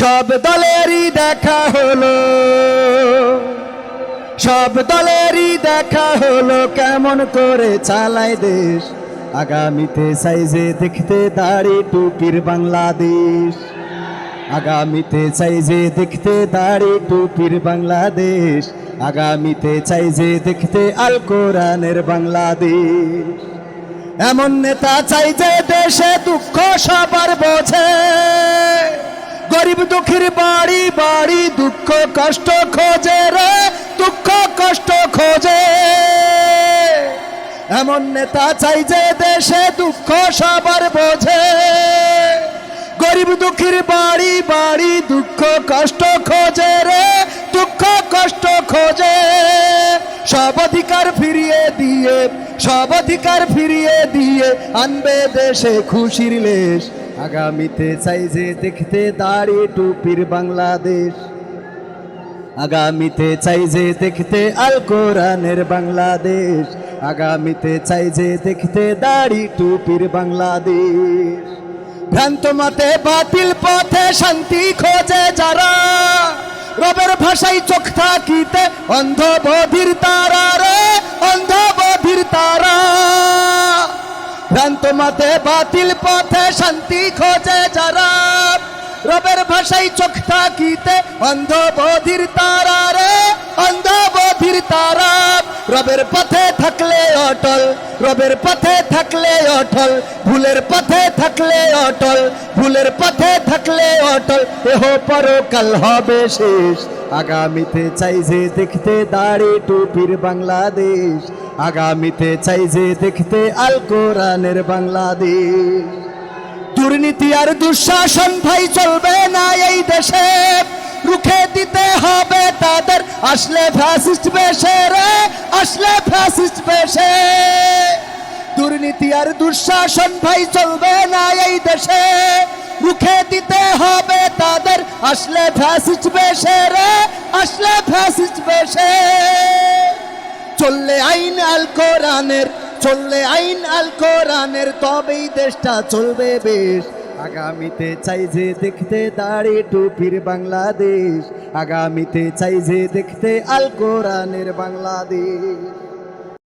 সব দলেরই দেখা হলো, সব দলেরই দেখা হলো, কেমন করে চালায় দেশ। আগামীতে সাইজে দেখতে দাড়ি টুপির বাংলাদেশ। আগামীতে চাই যে দেখতে দাড়ি টুপির বাংলাদেশ। আগামীতে চাই যে দেখতে আল কোরআনের বাংলাদেশ। এমন নেতা চাই যে দেশে দুঃখ সবার বোঝে, গরিব দুঃখীর বাড়ি বাড়ি দুঃখ কষ্ট খোঁজে রে, দুঃখ কষ্ট খোঁজে। এমন নেতা চাই যে দেশে দুঃখ সবার বোঝে, গরিব দুঃখীর বাড়ি বাড়ি দুঃখ কষ্ট খোঁজে রে, দুঃখ কষ্ট খোঁজে। সব অধিকার ফিরিয়ে দিয়ে, সব অধিকার ফিরিয়ে দিয়ে আনবে দেশে খুশির লেশ। আগামীতে চাই যে দেখতে দাড়ি টুপির বাংলাদেশ। আগামীতে চাই যে দেখতে আল কোরআনের বাংলাদেশ। আগামীতে চাই যে দেখতে দাড়ি টুপির বাংলাদেশ। ভ্রান্ত মতে বাতিল পথে শান্তি খোঁজে যারা, রবের ভাষায় চোখ থাকিতে অন্ধ বধির তারা রে, অন্ধ বধির তারা। ভ্রান্ত মতে বাতিল পথে শান্তি খোঁজে যারা, রবের ভাষায় চোখ থাকিতে অন্ধ বধির তারা রে, অন্ধ বধির তারা। রবের পথে থাকলে অটল, রবের পথে থাকলে অটল, ভুলের পথে থাকলে অটল, ভুলের পথে থাকলে অটল, এহ পরকাল হবে শেষ। আগামীতে চাই যে দেখতে দাড়ি টুপির বাংলাদেশ। আগামীতে চাই যে দেখতে আল কোরআনের বাংলাদেশ। দুর্নীতি আর দুঃশাসন ভাই চলবে না এই দেশে, রুখে দিতে হবে তাদের আসলে ফ্যাসিস্ট বেশে রে, আসলে ফ্যাসিস্ট বেশে। দুর্নীতি আর দুঃশাসন ভাই চলবে না এই দেশে, রুখে দিতে হবে তাদের আসলে ফ্যাসিস্ট বেশে রে, আসলে ফ্যাসিস্ট বেশে। চললে আইন আল কোরআনের, চললে আইন আল কোরআনের, তবেই দেশটা চলবে বেশ। আগামীতে চাই যে দেখতে দাড়ি টুপির বাংলাদেশ। আগামীতে চাই যে দেখতে আল কোরআনের বাংলাদেশ।